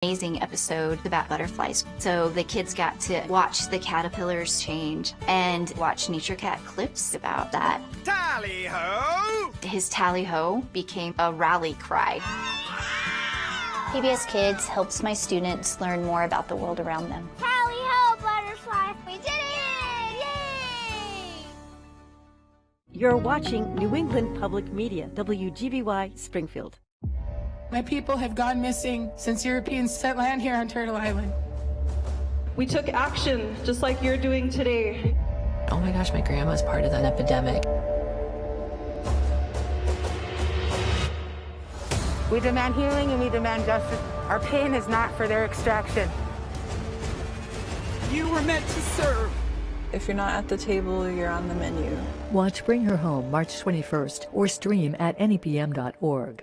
Amazing episode about butterflies. So the kids got to watch the caterpillars change and watch Nature Cat clips about that. Tally-ho! His tally-ho became a rally cry. PBS Kids helps my students learn more about the world around them. Tally-ho, butterfly! We did it! Yay! You're watching New England Public Media, WGBY Springfield. My people have gone missing since Europeans set land here on Turtle Island. We took action, just like you're doing today. Oh my gosh, my grandma's part of an epidemic. We demand healing and we demand justice. Our pain is not for their extraction. You were meant to serve. If you're not at the table, you're on the menu. Watch Bring Her Home March 21st or stream at nepm.org.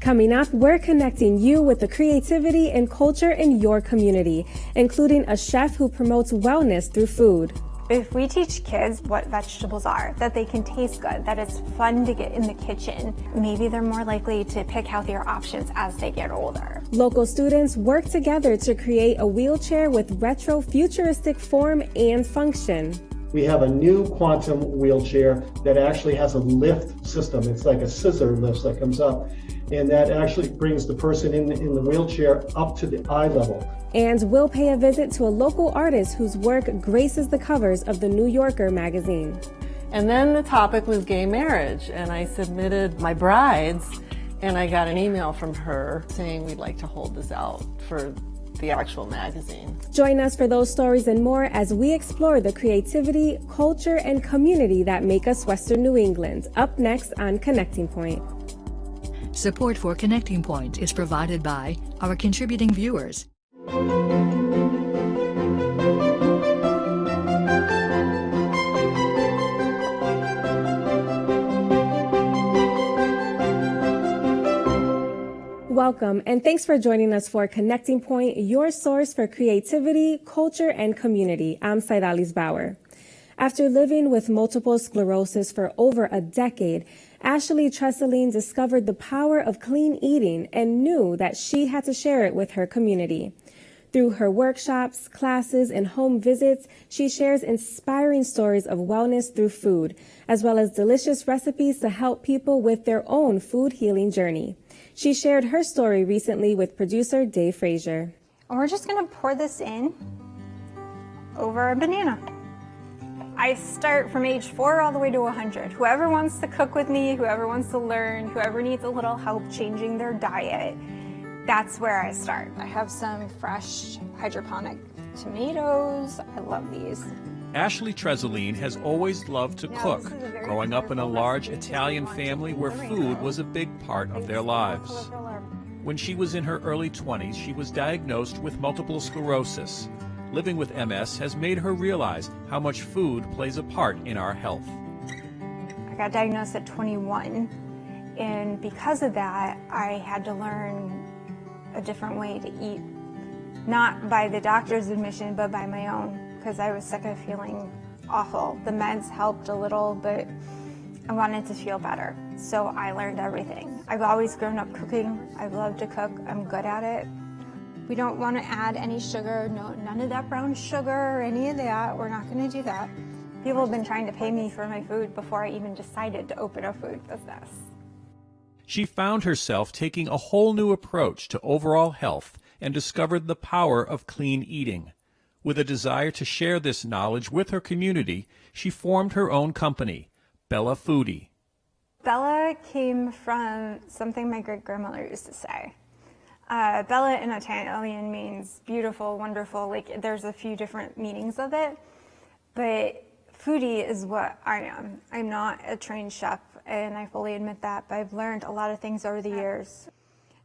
Coming up, we're connecting you with the creativity and culture in your community, including a chef who promotes wellness through food. If we teach kids what vegetables are, that they can taste good, that it's fun to get in the kitchen, maybe they're more likely to pick healthier options as they get older. Local students work together to create a wheelchair with retro futuristic form and function. We have a new quantum wheelchair that actually has a lift system. It's like a scissor lift that comes up, and that actually brings the person in the wheelchair up to the eye level. And we'll pay a visit to a local artist whose work graces the covers of the New Yorker magazine. And then the topic was gay marriage, and I submitted my brides, and I got an email from her saying we'd like to hold this out for the actual magazine. Join us for those stories and more as we explore the creativity, culture, and community that make us Western New England. Up next on Connecting Point. Support for Connecting Point is provided by our contributing viewers. Welcome, and thanks for joining us for Connecting Point, your source for creativity, culture, and community. I'm Saidalis Bauer. After living with multiple sclerosis for over a decade, Ashley Tresseline discovered the power of clean eating and knew that she had to share it with her community. Through her workshops, classes, and home visits, she shares inspiring stories of wellness through food, as well as delicious recipes to help people with their own food healing journey. She shared her story recently with producer Dave Frazier. We're just gonna pour this in over a banana. I start from age 4 all the way to 100. Whoever wants to cook with me, whoever wants to learn, whoever needs a little help changing their diet, that's where I start. I have some fresh hydroponic tomatoes. I love these. Ashley Tresseline has always loved to cook, growing up in a large Italian family where food was a big part of their lives. When she was in her early 20s, she was diagnosed with multiple sclerosis. Living with MS has made her realize how much food plays a part in our health. I got diagnosed at 21, and because of that, I had to learn a different way to eat. Not by the doctor's admission, but by my own, because I was sick of feeling awful. The meds helped a little, but I wanted to feel better, so I learned everything. I've always grown up cooking. I love to cook. I'm good at it. We don't want to add any sugar, none of that brown sugar or any of that. We're not going to do that. People have been trying to pay me for my food before I even decided to open a food business. She found herself taking a whole new approach to overall health and discovered the power of clean eating. With a desire to share this knowledge with her community, she formed her own company, Bella Foodie. Bella came from something my great-grandmother used to say. Bella in Italian means beautiful, wonderful, like there's a few different meanings of it, but foodie is what I am. I'm not a trained chef, and I fully admit that, but I've learned a lot of things over the years.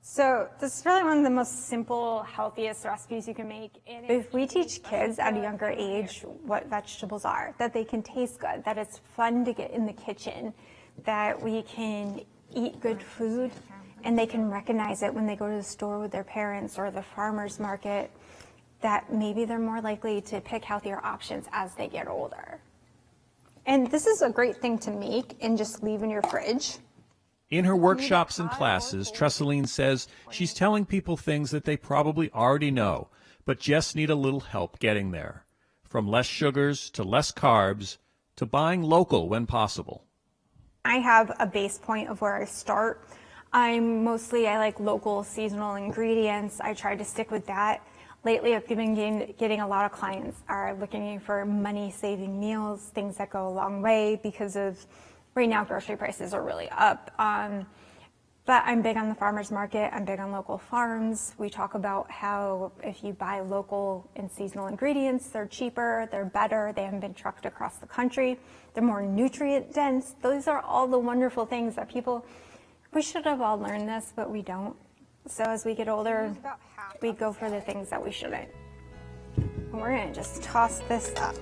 So this is really one of the most simple, healthiest recipes you can make. If we teach kids at a younger age what vegetables are, that they can taste good, that it's fun to get in the kitchen, that we can eat good food, and they can recognize it when they go to the store with their parents or the farmer's market, that maybe they're more likely to pick healthier options as they get older. And this is a great thing to make and just leave in your fridge. In her workshops and classes, Tresselene says she's telling people things that they probably already know, but just need a little help getting there. From less sugars to less carbs to buying local when possible. I have a base point of where I start. I like local seasonal ingredients. I try to stick with that. Lately, I've been getting a lot of clients are looking for money-saving meals, things that go a long way because of right now grocery prices are really up. But I'm big on the farmers market. I'm big on local farms. We talk about how if you buy local and seasonal ingredients, they're cheaper, they're better, they haven't been trucked across the country, they're more nutrient dense. Those are all the wonderful things that we should have all learned this, but we don't. So as we get older, we go for the things that we shouldn't. And we're gonna just toss this up.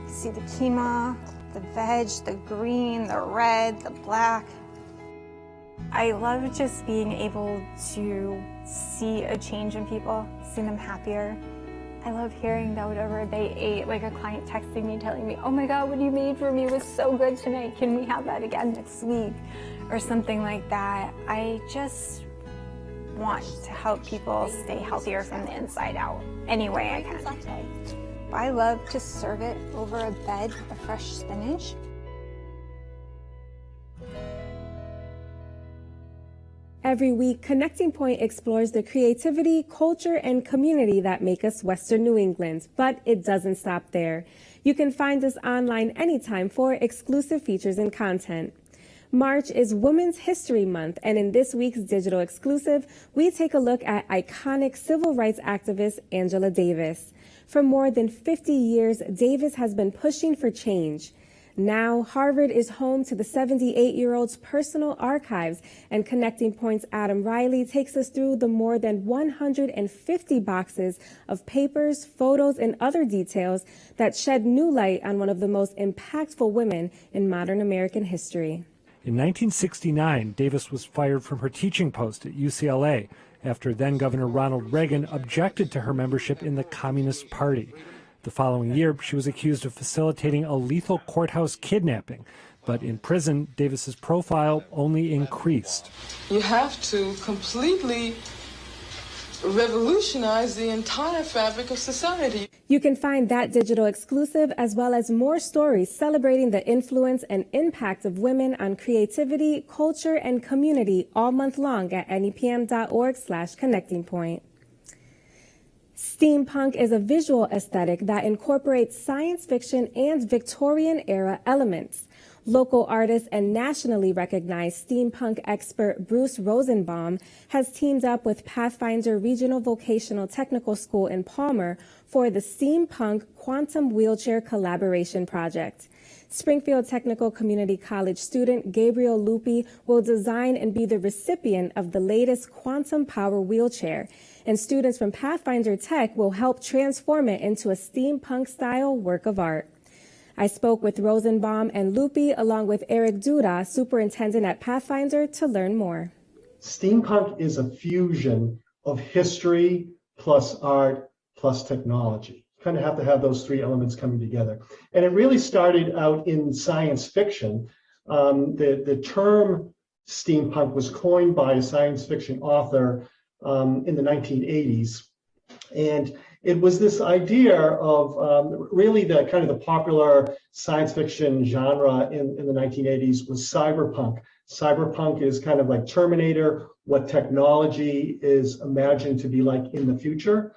See the quinoa, the veg, the green, the red, the black. I love just being able to see a change in people, seeing them happier. I love hearing that whatever they ate, like a client texting me, telling me, oh my God, what you made for me was so good tonight. Can we have that again next week? Or something like that. I just want to help people stay healthier from the inside out any way I can. I love to serve it over a bed of fresh spinach. Every week, Connecting Point explores the creativity, culture, and community that make us Western New England, but it doesn't stop there. You can find us online anytime for exclusive features and content. March is Women's History Month, and in this week's digital exclusive, we take a look at iconic civil rights activist Angela Davis. For more than 50 years, Davis has been pushing for change. Now, Harvard is home to the 78-year-old's personal archives, and Connecting Point's Adam Riley takes us through the more than 150 boxes of papers, photos, and other details that shed new light on one of the most impactful women in modern American history. In 1969, Davis was fired from her teaching post at UCLA after then-Governor Ronald Reagan objected to her membership in the Communist Party. The following year, she was accused of facilitating a lethal courthouse kidnapping. But in prison, Davis's profile only increased. You have to completely revolutionize the entire fabric of society. You can find that digital exclusive as well as more stories celebrating the influence and impact of women on creativity, culture, and community all month long at nepm.org/connectingpoint. Steampunk is a visual aesthetic that incorporates science fiction and Victorian-era elements. Local artist and nationally recognized steampunk expert Bruce Rosenbaum has teamed up with Pathfinder Regional Vocational Technical School in Palmer for the Steampunk Quantum Wheelchair Collaboration Project. Springfield Technical Community College student Gabriel Lupi will design and be the recipient of the latest quantum power wheelchair, and students from Pathfinder Tech will help transform it into a steampunk-style work of art. I spoke with Rosenbaum and Lupi along with Eric Duda, superintendent at Pathfinder, to learn more. Steampunk is a fusion of history plus art plus technology. Kind of have to have those three elements coming together. And it really started out in science fiction. The term steampunk was coined by a science fiction author in the 1980s. And it was this idea of really the kind of the popular science fiction genre in the 1980s was cyberpunk. Cyberpunk is kind of like Terminator, what technology is imagined to be like in the future.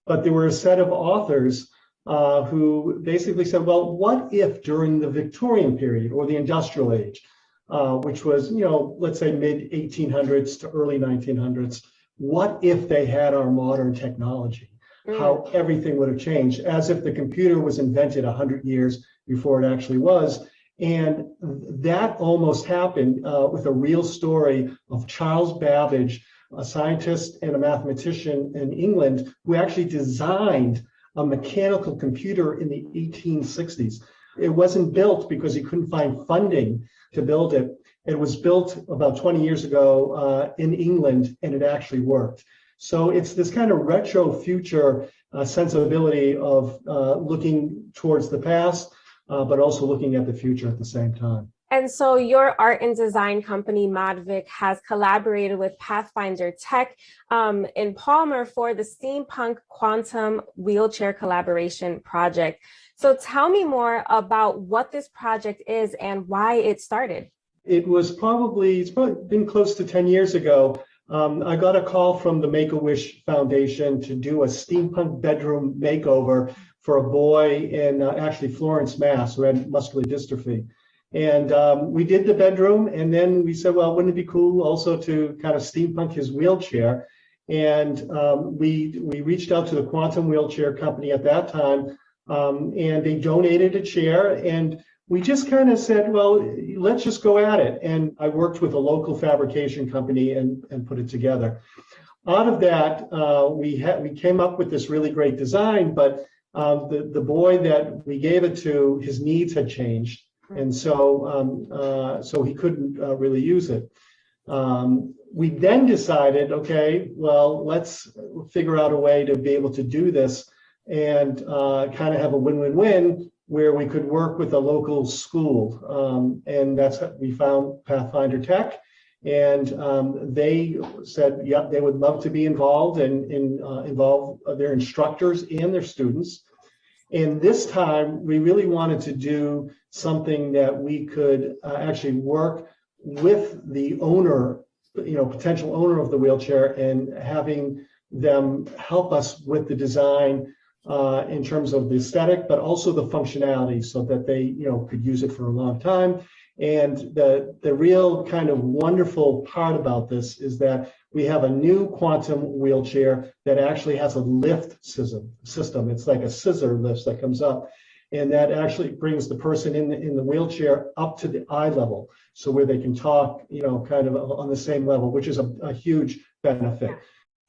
But there were a set of authors who basically said, well, what if during the Victorian period or the industrial age, which was, let's say mid 1800s to early 1900s, what if they had our modern technology? How everything would have changed, as if the computer was invented 100 years before it actually was. And that almost happened with a real story of Charles Babbage, a scientist and a mathematician in England who actually designed a mechanical computer in the 1860s. It wasn't built because he couldn't find funding to build it. It was built about 20 years ago in England, and it actually worked. So it's this kind of retro future sensibility of looking towards the past, but also looking at the future at the same time. And so your art and design company, Modvic, has collaborated with Pathfinder Tech in Palmer for the Steampunk Quantum Wheelchair Collaboration Project. So tell me more about what this project is and why it started. It's probably been close to 10 years ago. I got a call from the Make-A-Wish Foundation to do a steampunk bedroom makeover for a boy in actually Florence, Mass, who had muscular dystrophy. And we did the bedroom, and then we said, well, wouldn't it be cool also to kind of steampunk his wheelchair? And we reached out to the Quantum Wheelchair Company at that time, and they donated a chair. And we just kind of said, well, let's just go at it. And I worked with a local fabrication company and put it together. Out of that, we came up with this really great design, but the boy that we gave it to, his needs had changed. And so he couldn't really use it. We then decided, okay, well, let's figure out a way to be able to do this and kind of have a win-win-win where we could work with a local school. And that's how we found Pathfinder Tech. And they said, yep, they would love to be involved and involve their instructors and their students. And this time, we really wanted to do something that we could actually work with the owner, potential owner of the wheelchair, and having them help us with the design in terms of the aesthetic, but also the functionality, so that they, could use it for a long time. And the real kind of wonderful part about this is that we have a new quantum wheelchair that actually has a lift system. It's like a scissor lift that comes up, and that actually brings the person in the wheelchair up to the eye level, so where they can talk, kind of on the same level, which is a huge benefit.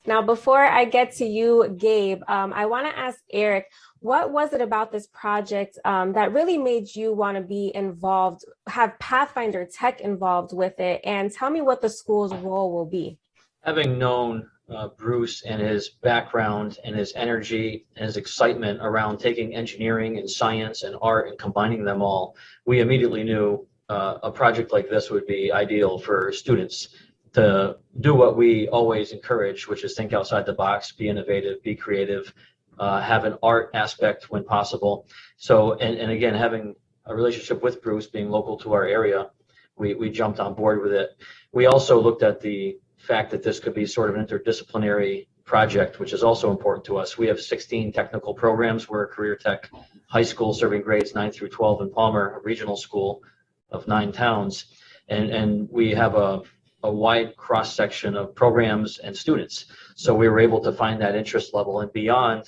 Now, before I get to you, Gabe, I want to ask Eric, what was it about this project that really made you want to be involved, have Pathfinder Tech involved with it, and tell me what the school's role will be? Having known Bruce and his background and his energy and his excitement around taking engineering and science and art and combining them all, we immediately knew a project like this would be ideal for students to do what we always encourage, which is think outside the box, be innovative, be creative, have an art aspect when possible. So, and again, having a relationship with Bruce, being local to our area, we jumped on board with it. We also looked at the fact that this could be sort of an interdisciplinary project, which is also important to us. We have 16 technical programs. We're a career tech high school serving grades 9 through 12 in Palmer, a regional school of 9 towns. And we have a wide cross section of programs and students. So we were able to find that interest level, and beyond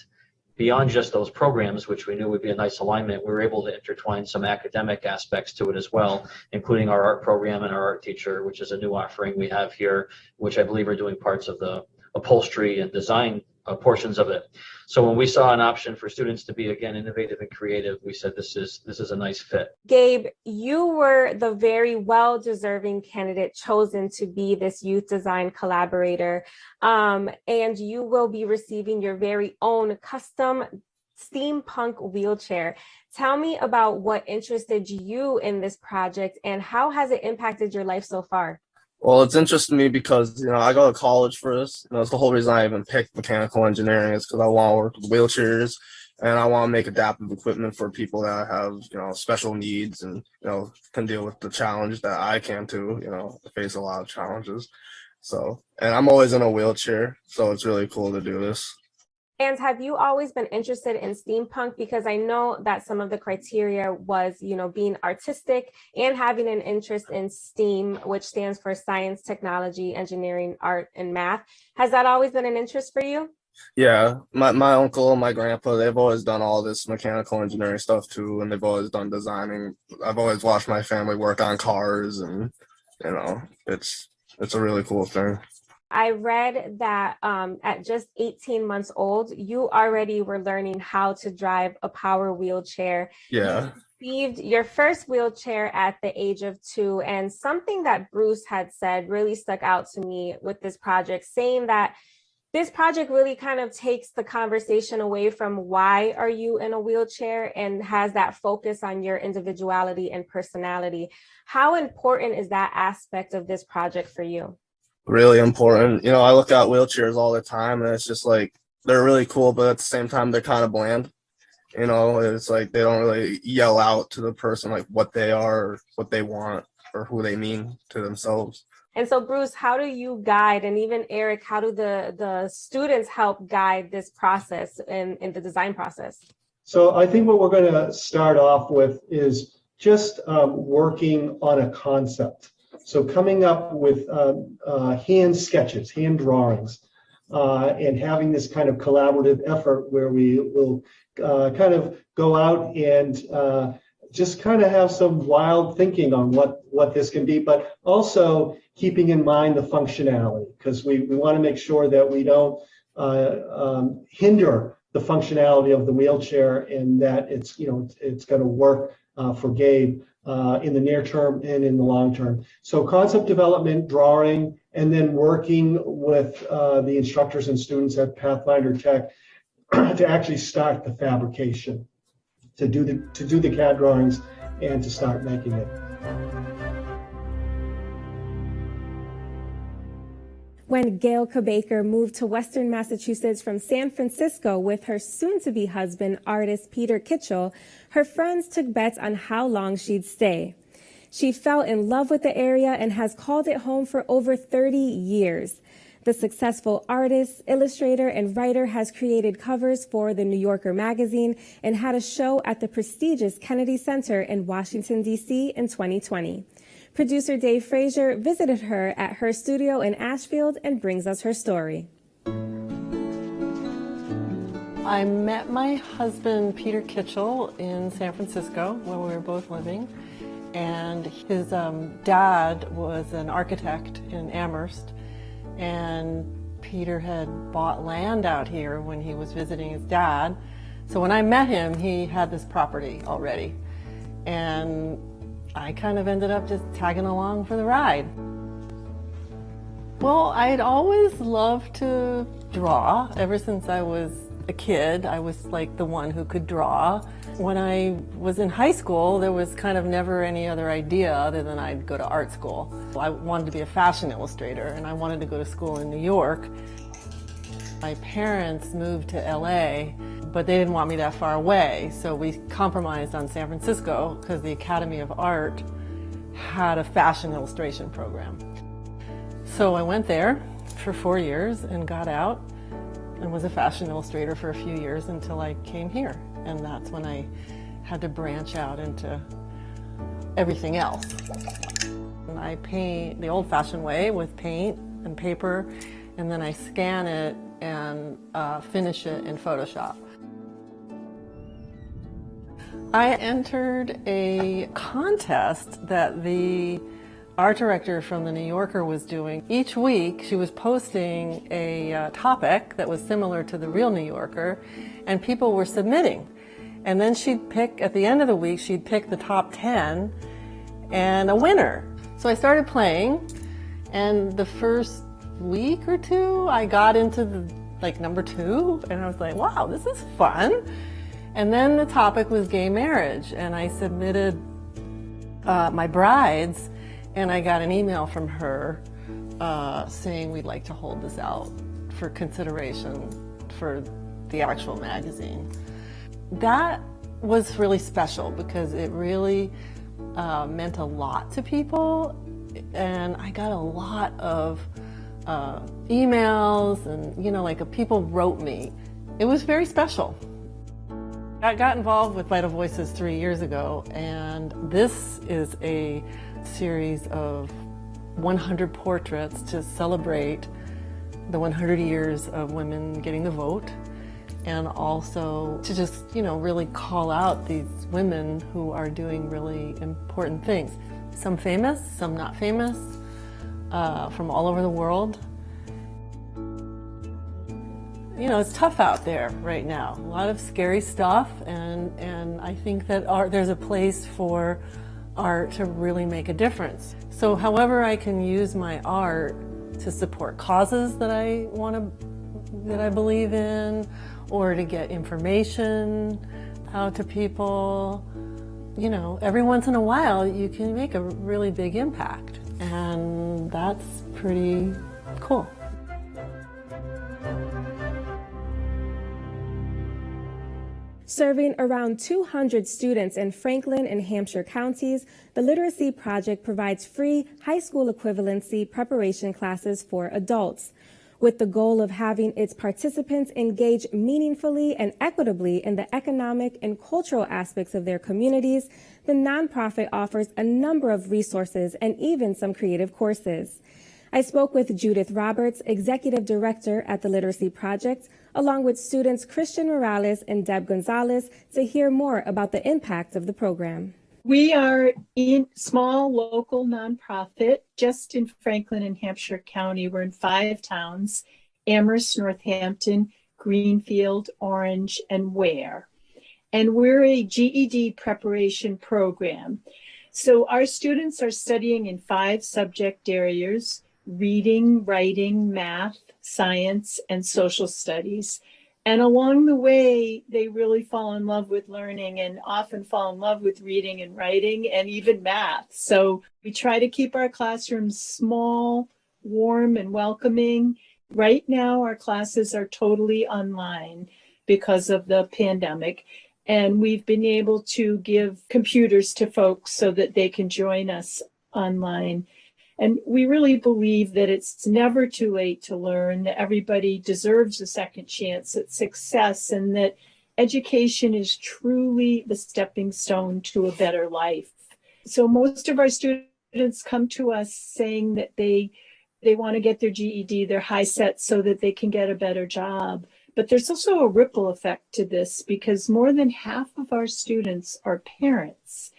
just those programs, which we knew would be a nice alignment, we were able to intertwine some academic aspects to it as well, including our art program and our art teacher, which is a new offering we have here, which I believe are doing parts of the upholstery and design portions of it. So when we saw an option for students to be, again, innovative and creative, we said this is a nice fit. Gabe, you were the very well-deserving candidate chosen to be this youth design collaborator, and you will be receiving your very own custom steampunk wheelchair. Tell me about what interested you in this project and how has it impacted your life so far? Well, it's interesting to me because, I go to college for this. It's the whole reason I even picked mechanical engineering is because I want to work with wheelchairs and I want to make adaptive equipment for people that have, special needs and, can deal with the challenge that I can too, face a lot of challenges. So, and I'm always in a wheelchair, so it's really cool to do this. And have you always been interested in steampunk? Because I know that some of the criteria was, being artistic and having an interest in STEAM, which stands for science, technology, engineering, art, and math. Has that always been an interest for you? Yeah, my uncle and my grandpa, they've always done all this mechanical engineering stuff too, and they've always done designing. I've always watched my family work on cars, and, it's a really cool thing. I read that at just 18 months old, you already were learning how to drive a power wheelchair. Yeah. You received your first wheelchair at the age of 2, and something that Bruce had said really stuck out to me with this project, saying that This project really kind of takes the conversation away from why are you in a wheelchair and has that focus on your individuality and personality. How important is that aspect of this project for you? Really important. I look at wheelchairs all the time, and it's just like they're really cool, but at the same time they're kind of bland. It's like they don't really yell out to the person like what they are or what they want or who they mean to themselves. And so, Bruce, how do you guide, and even Eric, how do the students help guide this process in the design process? So I think what we're going to start off with is just working on a concept. So coming up with hand sketches, hand drawings, and having this kind of collaborative effort where we will kind of go out and just kind of have some wild thinking on what this can be, but also keeping in mind the functionality, because we want to make sure that we don't hinder the functionality of the wheelchair, and that it's going to work for Gabe in the near term and in the long term. So concept development, drawing, and then working with the instructors and students at Pathfinder Tech to actually start the fabrication, to do the CAD drawings and to start making it. When Gail Kabaker moved to Western Massachusetts from San Francisco with her soon-to-be husband, artist Peter Kitchell, her friends took bets on how long she'd stay. She fell in love with the area and has called it home for over 30 years. The successful artist, illustrator, and writer has created covers for The New Yorker magazine and had a show at the prestigious Kennedy Center in Washington, D.C. in 2020. Producer Dave Frazier visited her at her studio in Ashfield and brings us her story. I met my husband, Peter Kitchell, in San Francisco, where we were both living. And his dad was an architect in Amherst. And Peter had bought land out here when he was visiting his dad. So when I met him, he had this property already. And I kind of ended up just tagging along for the ride. Well, I'd always loved to draw. Ever since I was a kid, I was like the one who could draw. When I was in high school, there was kind of never any other idea other than I'd go to art school. I wanted to be a fashion illustrator, and I wanted to go to school in New York. My parents moved to LA, but they didn't want me that far away, so we compromised on San Francisco because the Academy of Art had a fashion illustration program. So I went there for 4 years and got out and was a fashion illustrator for a few years until I came here. And that's when I had to branch out into everything else. And I paint the old-fashioned way with paint and paper, and then I scan it and finish it in Photoshop. I entered a contest that the art director from The New Yorker was doing. Each week she was posting a topic that was similar to the real New Yorker, and people were submitting. And then she'd pick, at the end of the week, she'd pick the top 10 and a winner. So I started playing, and the first week or two I got into the number 2, and I was like, wow, this is fun. And then the topic was gay marriage, and I submitted my brides, and I got an email from her saying we'd like to hold this out for consideration for the actual magazine. That was really special because it really meant a lot to people, and I got a lot of emails, and people wrote me. It was very special. I got involved with Vital Voices 3 years ago, and this is a series of 100 portraits to celebrate the 100 years of women getting the vote, and also to just, really call out these women who are doing really important things. Some famous, some not famous, from all over the world. It's tough out there right now. A lot of scary stuff, and I think that there's a place for art to really make a difference. So however I can use my art to support causes that I want to that I believe in or to get information out to people. You know, every once in a while you can make a really big impact, and that's pretty cool. Serving around 200 students in Franklin and Hampshire counties, the Literacy Project provides free high school equivalency preparation classes for adults. With the goal of having its participants engage meaningfully and equitably in the economic and cultural aspects of their communities, the nonprofit offers a number of resources and even some creative courses. I spoke with Judith Roberts, Executive Director at the Literacy Project, along with students Christian Morales and Deb Gonzalez, to hear more about the impact of the program. We are a small local nonprofit just in Franklin and Hampshire County. We're in 5 towns: Amherst, Northampton, Greenfield, Orange, and Ware. And we're a GED preparation program. So our students are studying in 5 subject areas: reading, writing, math, science, and social studies. And along the way, they really fall in love with learning and often fall in love with reading and writing and even math. So we try to keep our classrooms small, warm, and welcoming. Right now, our classes are totally online because of the pandemic. And we've been able to give computers to folks so that they can join us online. And we really believe that it's never too late to learn, that everybody deserves a second chance at success, and that education is truly the stepping stone to a better life. So most of our students come to us saying that they want to get their GED, their high set, so that they can get a better job. But there's also a ripple effect to this, because more than half of our students are parents.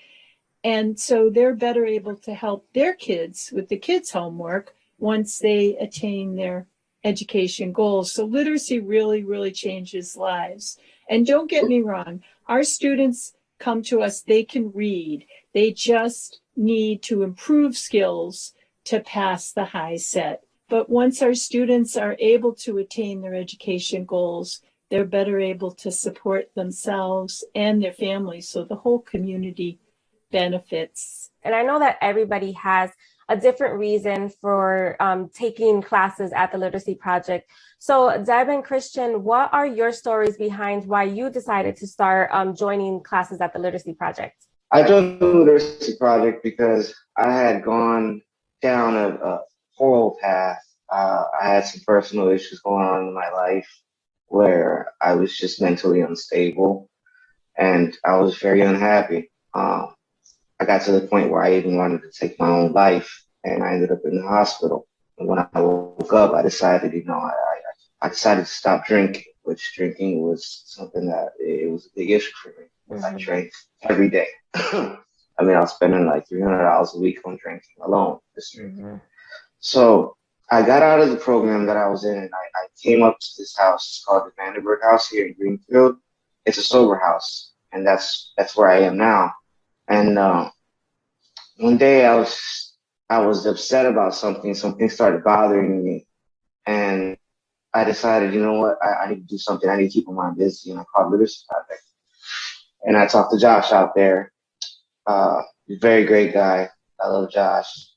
And so they're better able to help their kids with the kids' homework once they attain their education goals. So literacy really, really changes lives. And don't get me wrong, our students come to us, they can read. They just need to improve skills to pass the high set. But once our students are able to attain their education goals, they're better able to support themselves and their families. So the whole community benefits. And I know that everybody has a different reason for taking classes at the Literacy Project. So Deb and Christian, what are your stories behind why you decided to start joining classes at the Literacy Project? I joined the Literacy Project because I had gone down a horrible path. I had some personal issues going on in my life where I was just mentally unstable and I was very unhappy. I got to the point where I even wanted to take my own life, and I ended up in the hospital. And when I woke up, I decided, I decided to stop drinking, which drinking was something that it was a big issue for me. Mm-hmm. I drank every day. I mean, I was spending like $300 a week on drinking alone. Mm-hmm. So I got out of the program that I was in, and I came up to this house. It's called the Vandenberg House here in Greenfield. It's a sober house, and that's where I am now. And one day I was upset about something. Something started bothering me, and I decided, you know what, I need to do something. I need to keep my mind busy, and I called Literacy Project. And I talked to Josh out there. He's a very great guy. I love Josh.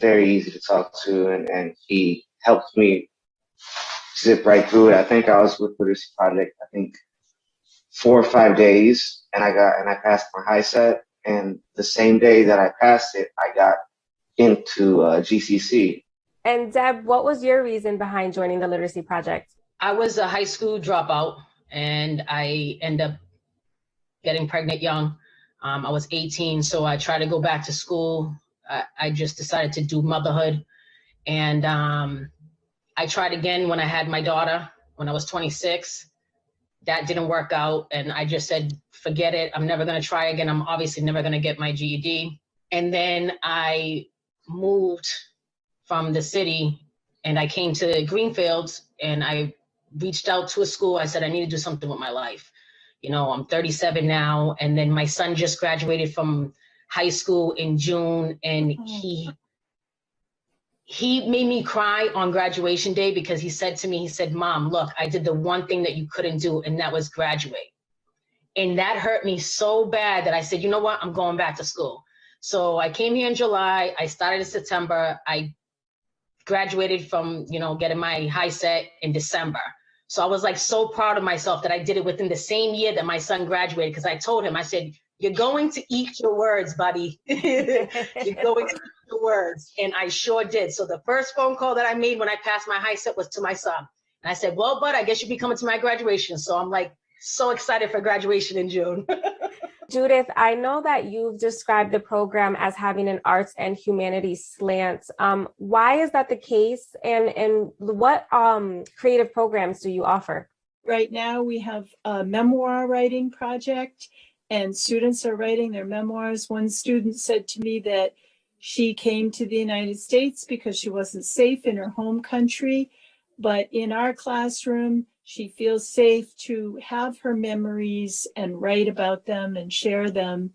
Very easy to talk to, and he helped me zip right through it. I think I was with Literacy Project, 4 or 5 days, and I passed my high set. And the same day that I passed it, I got into GCC. And Deb, what was your reason behind joining the Literacy Project? I was a high school dropout, and I ended up getting pregnant young. I was 18, so I tried to go back to school. I just decided to do motherhood. And I tried again when I had my daughter, when I was 26. That didn't work out. And I just said, forget it. I'm never going to try again. I'm obviously never going to get my GED. And then I moved from the city and I came to Greenfield, and I reached out to a school. I said, I need to do something with my life. You know, I'm 37 now. And then my son just graduated from high school in June, and he made me cry on graduation day because he said to me, he said, Mom, look, I did the one thing that you couldn't do, and that was graduate. And that hurt me so bad that I said, you know what, I'm going back to school. So I came here in July, I started in September, I graduated from, getting my high set in December. So I was like so proud of myself that I did it within the same year that my son graduated, because I told him, I said, you're going to eat your words, buddy. You're going to eat your words. And I sure did. So the first phone call that I made when I passed my high set was to my son. And I said, well, bud, I guess you'll be coming to my graduation. So I'm like so excited for graduation in June. Judith, I know that you've described the program as having an arts and humanities slant. Why is that the case? And what creative programs do you offer? Right now we have a memoir writing project, and students are writing their memoirs. One student said to me that she came to the United States because she wasn't safe in her home country, but in our classroom, she feels safe to have her memories and write about them and share them.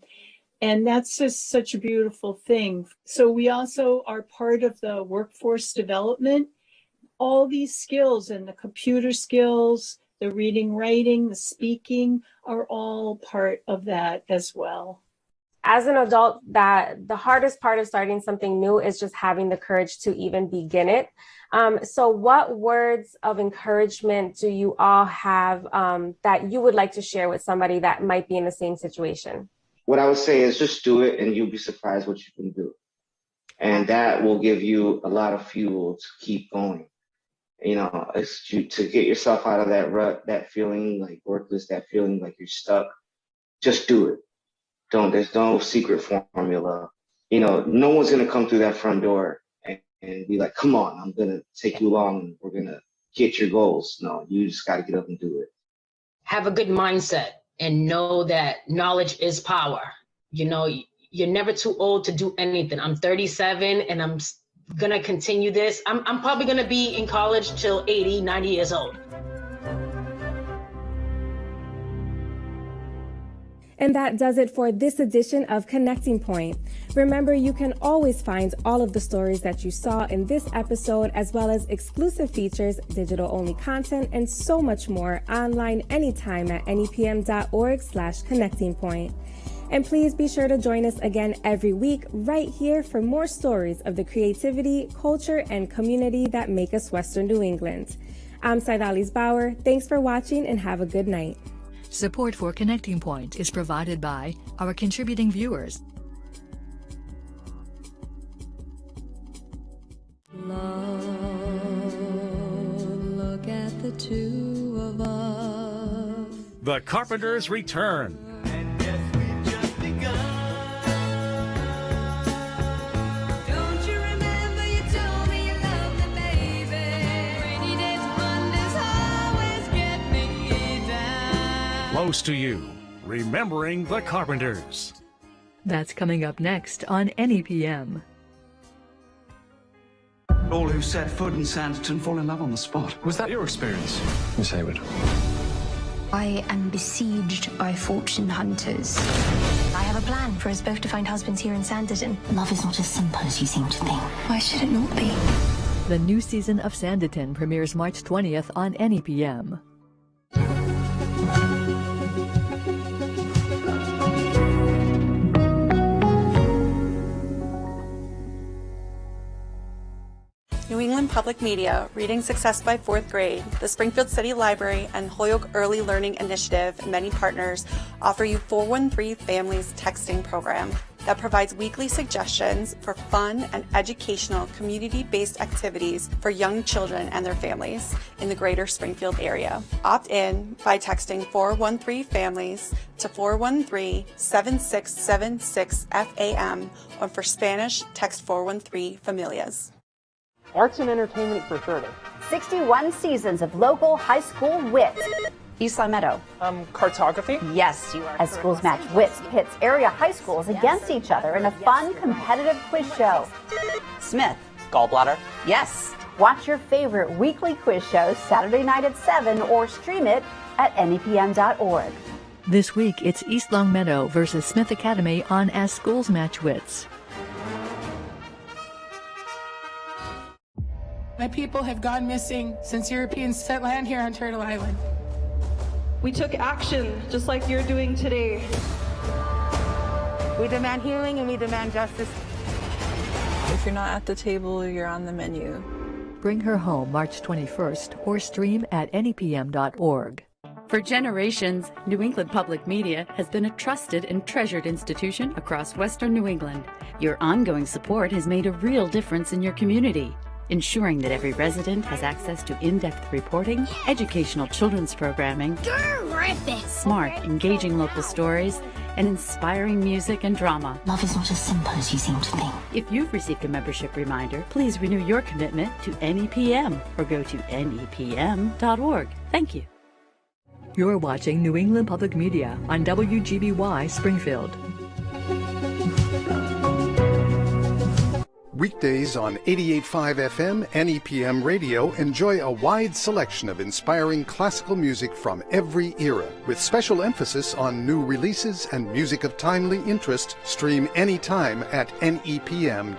And that's just such a beautiful thing. So we also are part of the workforce development. All these skills and the computer skills, the reading, writing, the speaking are all part of that as well. As an adult, that the hardest part of starting something new is just having the courage to even begin it. So what words of encouragement do you all have that you would like to share with somebody that might be in the same situation? What I would say is just do it, and you'll be surprised what you can do. And that will give you a lot of fuel to keep going. It's to get yourself out of that rut, that feeling like worthless, that feeling like you're stuck. Just do it. There's no secret formula. No one's going to come through that front door and be like, come on, I'm going to take you along and we're going to hit your goals. No, you just got to get up and do it. Have a good mindset and know that knowledge is power. You're never too old to do anything. I'm 37 and I'm going to continue this. I'm probably going to be in college till 80, 90 years old. And that does it for this edition of Connecting Point. Remember, you can always find all of the stories that you saw in this episode, as well as exclusive features, digital-only content, and so much more online anytime at nepm.org/connectingpoint. And please be sure to join us again every week right here for more stories of the creativity, culture, and community that make us Western New England. I'm Saidalis Bauer. Thanks for watching and have a good night. Support for Connecting Point is provided by our contributing viewers. Love, look at the two of us. The Carpenters return. And yes, we've just begun. Don't you remember you told me you loved me, baby? Rainy days, Mondays always get me down. Close to you, remembering the Carpenters. That's coming up next on NEPM. All who set foot in Sanditon fall in love on the spot. Was that your experience, Miss Hayward? I am besieged by fortune hunters. I have a plan for us both to find husbands here in Sanditon. Love is not as simple as you seem to think. Why should it not be? The new season of Sanditon premieres March 20th on NEPM. New England Public Media, Reading Success by 4th Grade, the Springfield City Library, and Holyoke Early Learning Initiative and many partners offer you 413 Families texting program that provides weekly suggestions for fun and educational community-based activities for young children and their families in the greater Springfield area. Opt in by texting 413 Families to 413-7676-FAM, or for Spanish, text 413 Familias. Arts and entertainment for 30. 61 seasons of local high school wit. East Long Meadow. Cartography? Yes, you are. As schools match wits, pits area high schools against each other in a fun, competitive quiz show. Smith. Gallbladder? Yes. Watch your favorite weekly quiz show Saturday night at 7 or stream it at nepm.org. This week, it's East Long Meadow versus Smith Academy on As Schools Match Wits. My people have gone missing since Europeans set land here on Turtle Island. We took action, just like you're doing today. We demand healing and we demand justice. If you're not at the table, you're on the menu. Bring Her Home March 21st or stream at nepm.org. For generations, New England Public Media has been a trusted and treasured institution across Western New England. Your ongoing support has made a real difference in your community, ensuring that every resident has access to in-depth reporting, educational children's programming, smart, engaging local stories, and inspiring music and drama. Love is not as simple as you seem to think. If you've received a membership reminder, please renew your commitment to NEPM or go to nepm.org. Thank you. You're watching New England Public Media on WGBY Springfield. Weekdays on 88.5 FM NEPM radio, enjoy a wide selection of inspiring classical music from every era, with special emphasis on new releases and music of timely interest. Stream anytime at nepm.org.